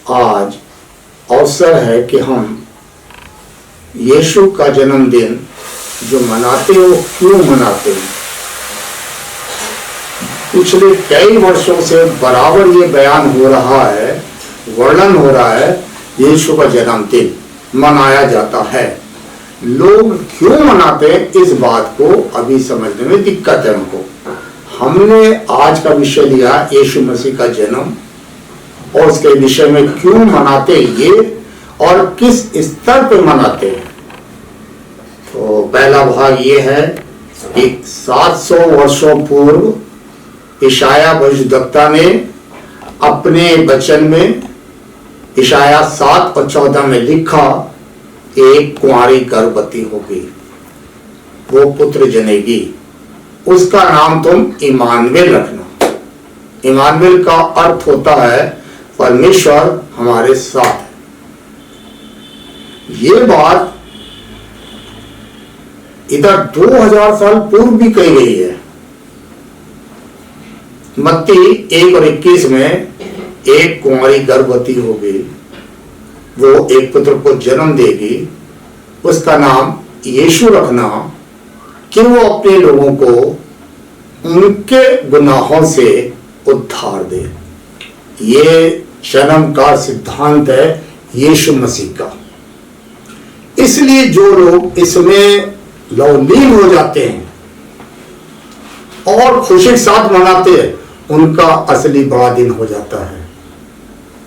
आज अवसर है कि हम यीशु का जन्मदिन जो मनाते हो क्यों मनाते हैं। पिछले कई वर्षों से बराबर ये बयान हो रहा है, वर्णन हो रहा है, यीशु का जन्मदिन मनाया जाता है। लोग क्यों मनाते हैं इस बात को अभी समझने में दिक्कत है हमको। हमने आज का विषय लिया यीशु मसीह का जन्म और उसके विषय में क्यों मनाते ये और किस स्तर पर मनाते हैं। तो पहला भाग ये है कि 700 वर्षों पूर्व इशाया भविष्यद्वक्ता ने अपने वचन में इशाया 7 और 14 में लिखा, एक कुंवारी गर्भवती होगी, वो पुत्र जनेगी, उसका नाम तुम इमानुएल रखना। इमानुएल का अर्थ होता है परमेश्वर हमारे साथ है। ये बात इधर 2000 साल पूर्व भी कही गई है। मत्ती 1 और 21 में एक कुंवारी गर्भवती होगी, वो एक पुत्र को जन्म देगी, उसका नाम यीशु रखना कि वो अपने लोगों को उनके गुनाहों से उद्धार दे। ये जन्म का सिद्धांत है यीशु मसीह का। इसलिए जो लोग इसमें लवलीन हो जाते हैं और खुशी के साथ मनाते हैं, उनका असली बड़ा दिन हो जाता है।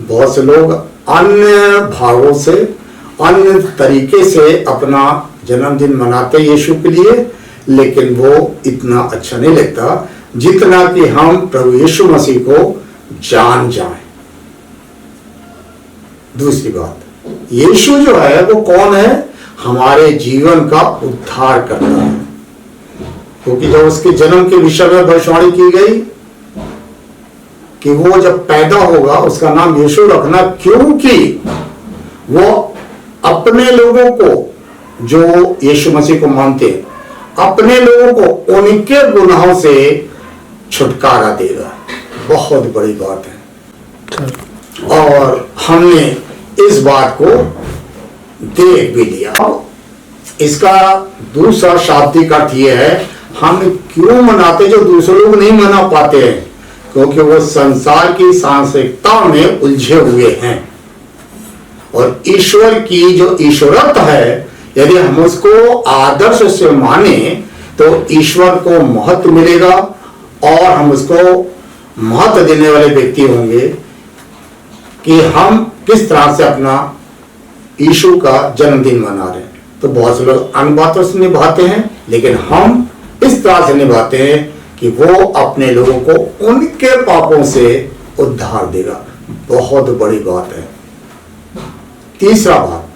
बहुत से लोग अन्य भागों से, अन्य तरीके से अपना जन्मदिन मनाते यीशु के लिए, लेकिन वो इतना अच्छा नहीं लगता जितना कि हम प्रभु यीशु मसीह को जान जाएं। दूसरी बात, यीशु जो है वो कौन है? हमारे जीवन का उद्धार करता है। क्योंकि जब उसके जन्म के विषय में भविष्यवाणी की गई कि वो जब पैदा होगा उसका नाम यीशु रखना, क्योंकि वो अपने लोगों को जो यीशु मसीह को मानते हैं, अपने लोगों को उनके गुनाहों से छुटकारा देगा। बहुत बड़ी बात है और हमने इस बात को देख भी लिया। इसका दूसरा शाब्दिक अर्थ यह है, हम क्यों मनाते जो दूसरे लोग नहीं मना पाते हैं, क्योंकि वो संसार की सांसारिकता में उलझे हुए हैं। और ईश्वर की जो ईश्वरत्व है, यदि हम उसको आदर्श से माने तो ईश्वर को महत्व मिलेगा और हम उसको महत्व देने वाले व्यक्ति होंगे कि हम किस तरह से अपना यीशु का जन्मदिन मना रहे हैं। तो बहुत से लोग अन्य बातों से निभाते हैं, लेकिन हम इस तरह से निभाते हैं कि वो अपने लोगों को उनके पापों से उद्धार देगा। बहुत बड़ी बात है। तीसरा बात,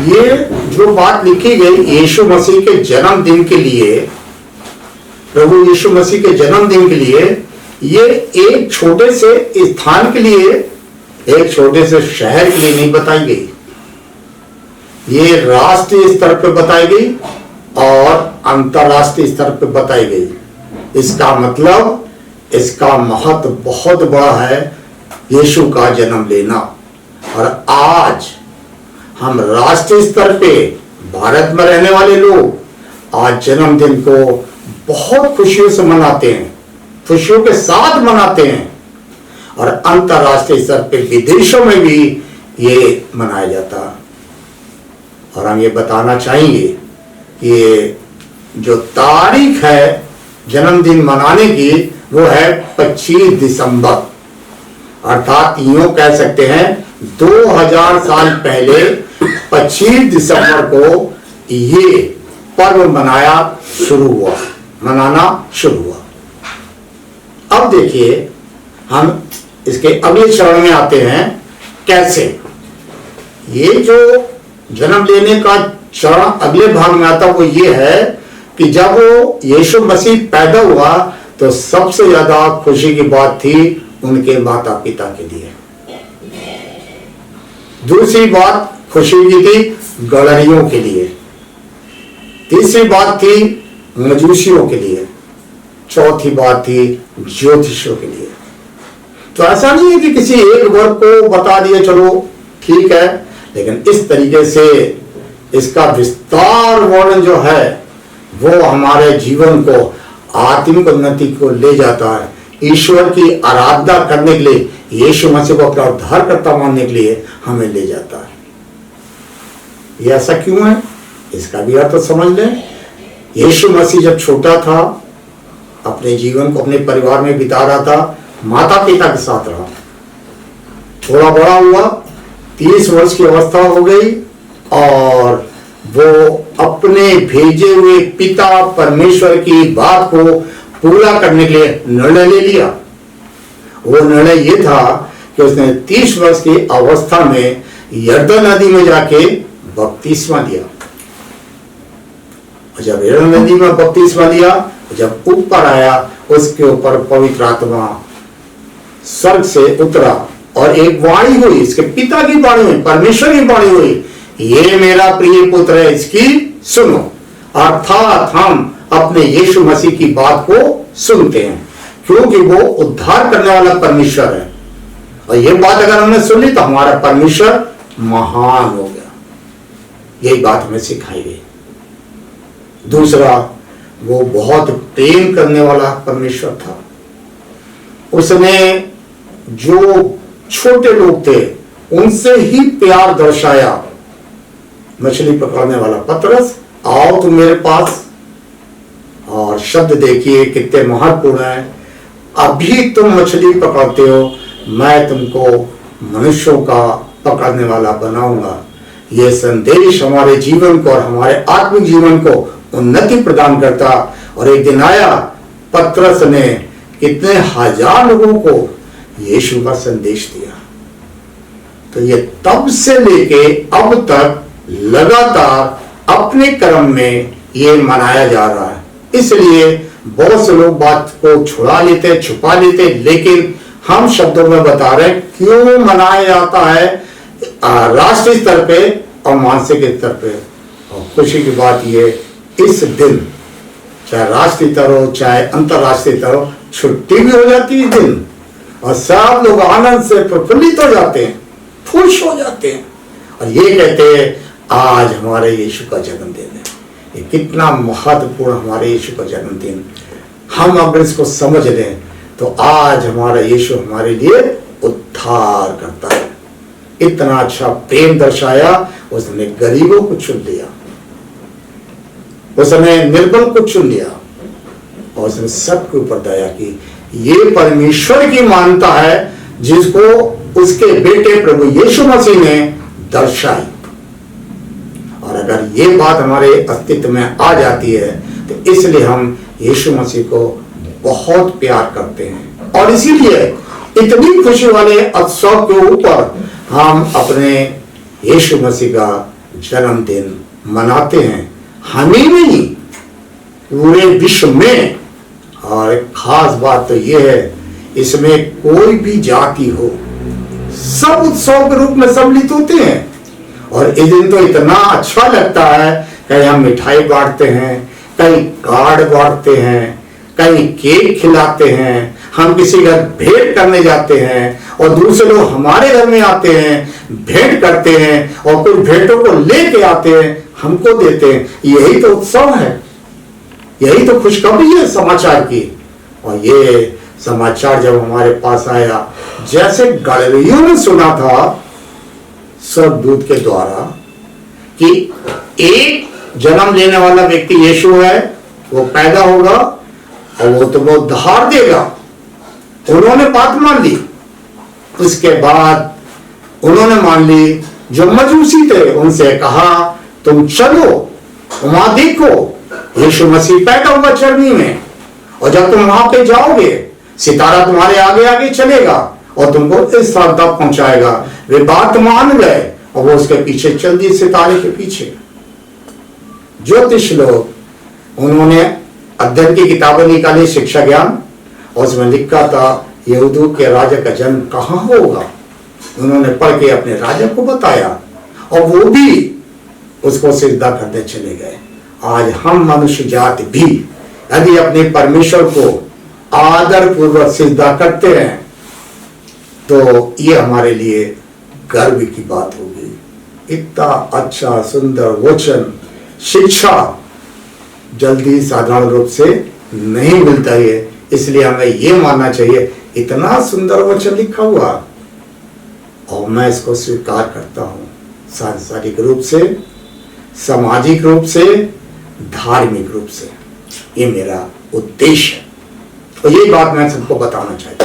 ये जो बात लिखी गई यीशु मसीह के जन्मदिन के लिए, प्रभु यीशु मसीह के जन्मदिन के लिए, ये एक छोटे से स्थान के लिए, एक छोटे से शहर के लिए नहीं बताई गई, ये राष्ट्रीय स्तर पर बताई गई और अंतरराष्ट्रीय स्तर पर बताई गई। इसका मतलब, इसका महत्व बहुत बड़ा है यीशु का जन्म लेना। और आज हम राष्ट्रीय स्तर पे भारत में रहने वाले लोग आज जन्मदिन को बहुत खुशियों से मनाते हैं, खुशियों के साथ मनाते हैं। और अंतरराष्ट्रीय स्तर पे विदेशों में भी ये मनाया जाता है। और हम ये बताना चाहेंगे कि जो तारीख है जन्मदिन मनाने की, वो है 25 दिसंबर। अर्थात यूं कह सकते हैं 2000 साल पहले 25 दिसंबर को ये पर्व मनाना शुरू हुआ। अब देखिए, हम इसके अगले चरण में आते हैं। कैसे? ये जो जन्म लेने का चरण अगले भाग में आता, वो ये है कि जब वो यीशु मसीह पैदा हुआ तो सबसे ज्यादा खुशी की बात थी उनके माता पिता के लिए। दूसरी बात खुशी की थी गड़हरियों के लिए। तीसरी बात थी मजूसियों के लिए। चौथी बात थी ज्योतिषियों के लिए। तो ऐसा नहीं है कि किसी एक वर्ग को बता दिया चलो ठीक है, लेकिन इस तरीके से इसका विस्तार वर्णन जो है वो हमारे जीवन को आत्मिक उन्नति को ले जाता है। ईश्वर की आराधना करने के लिए, यीशु मसीह को अपना उद्धारकर्ता मानने के लिए हमें ले जाता है। ये ऐसा क्यों है, इसका भी अर्थ समझ लें। यीशु मसीह जब छोटा था, अपने जीवन को अपने परिवार में बिता रहा था, माता पिता के साथ रहा, थोड़ा बड़ा हुआ, 30 वर्ष की अवस्था हो गई और वो अपने भेजे हुए पिता परमेश्वर की बात को पूरा करने के लिए निर्णय ले लिया। वो निर्णय ये था कि उसने 30 वर्ष की अवस्था में यरदन नदी में जाके बपतिस्मा दिया। और जब यरदन नदी में बपतिस्मा लिया, जब ऊपर आया, उसके ऊपर पवित्र आत्मा स्वर्ग से उतरा और एक वाणी हुई, इसके पिता की वाणी हुई, परमेश्वर की वाणी हुई, ये मेरा प्रिय पुत्र है, इसकी सुनो। अर्थात हम अपने यीशु मसीह की बात को सुनते हैं क्योंकि वो उद्धार करने वाला परमेश्वर है। और ये बात अगर हमने सुनी तो हमारा परमेश्वर महान हो गया। यही बात हमें सिखाई गई। दूसरा, वो बहुत प्रेम करने वाला परमेश्वर था। उसने जो छोटे लोग थे उनसे ही प्यार दर्शाया। मछली पकड़ने वाला पतरस, आओ तुम मेरे पास, और शब्द देखिए कितने महत्वपूर्ण है, अभी तुम मछली पकड़ते हो, मैं तुमको मनुष्यों का पकड़ने वाला बनाऊंगा। यह संदेश हमारे जीवन को और हमारे आत्मिक जीवन को उन्नति प्रदान करता। और एक दिन आया, पतरस ने कितने हजार लोगों को यीशु का संदेश दिया। तो ये तब से लेके अब तक लगातार अपने कर्म में ये मनाया जा रहा है। इसलिए बहुत से लोग बात को छुड़ा लेते, छुपा लेते, लेकिन हम शब्दों में बता रहे हैं क्यों मनाया जाता है राष्ट्रीय स्तर पे और मानसिक स्तर पे। और खुशी की बात ये, इस दिन चाहे राष्ट्रीय स्तर हो चाहे अंतरराष्ट्रीय स्तर हो, छुट्टी भी हो जाती है इस दिन और सब लोग आनंद से प्रफुल्लित हो जाते हैं, खुश हो जाते हैं और ये कहते हैं आज हमारे यीशु का जन्मदिन है। ये कितना महत्वपूर्ण हमारे यीशु का जन्मदिन। हम अगर इसको समझ लें तो आज हमारा यीशु हमारे लिए उद्धार करता है। इतना अच्छा प्रेम दर्शाया, उसने गरीबों को चुन लिया, उसने निर्बल को चुन लिया और उसने सबके ऊपर दया की। ये परमेश्वर की मानता है जिसको उसके बेटे प्रभु यीशु मसीह ने दर्शाई। और अगर ये बात हमारे अस्तित्व में आ जाती है तो इसलिए हम यीशु मसीह को बहुत प्यार करते हैं और इसीलिए इतनी खुशी वाले उत्सव के ऊपर हम अपने यीशु मसीह का जन्मदिन मनाते हैं। हमें नहीं, पूरे विश्व में। और एक खास बात तो यह है, इसमें कोई भी जाति हो, सब उत्सव के रूप में सम्मिलित होते हैं। और इस दिन तो इतना अच्छा लगता है, कहीं हम मिठाई बांटते हैं, कहीं कार्ड बांटते हैं, कहीं केक खिलाते हैं, हम किसी घर भेंट करने जाते हैं और दूसरे लोग हमारे घर में आते हैं, भेंट करते हैं और कुछ भेंटों को लेके आते हैं, हमको देते हैं। यही तो उत्सव है, यही तो खुशखबरी है समाचार की। और ये समाचार जब हमारे पास आया, जैसे गलीलियों ने सुना था स्वर्गदूत के द्वारा कि एक जन्म लेने वाला व्यक्ति यीशु है, वो पैदा होगा और वो तुमको उद्धार देगा, उन्होंने बात मान ली। उसके बाद उन्होंने मान ली, जो मजूसी थे उनसे कहा तुम चलो वहां देखो, यीशु मसीह पैदा होगा चरनी में, और जब तुम वहां पे जाओगे सितारा तुम्हारे आगे आगे चलेगा और तुमको इस स्थान तक पहुंचाएगा। वे बात मान गए और वो उसके पीछे चल दिए, सितारे के पीछे। ज्योतिष लोग, उन्होंने अध्ययन की किताबें निकाली, शिक्षा ज्ञान, और उसमें लिखा था यहूदियों के राजा का जन्म कहाँ होगा। उन्होंने पढ़ के अपने राजा को बताया और वो भी उसको सिजदा करने चले गए। आज हम मनुष्य जाति भी यदि अपने परमेश्वर को आदर पूर्वक सिजदा करते हैं तो ये हमारे लिए गर्व की बात होगी। इतना अच्छा सुंदर वचन, शिक्षा जल्दी साधारण रूप से नहीं मिलता है, इसलिए हमें ये मानना चाहिए इतना सुंदर वचन लिखा हुआ और मैं इसको स्वीकार करता हूं। सांसारिक रूप से, सामाजिक रूप से, धार्मिक रूप से ये मेरा उद्देश्य है और ये बात मैं सबको बताना चाहता हूं।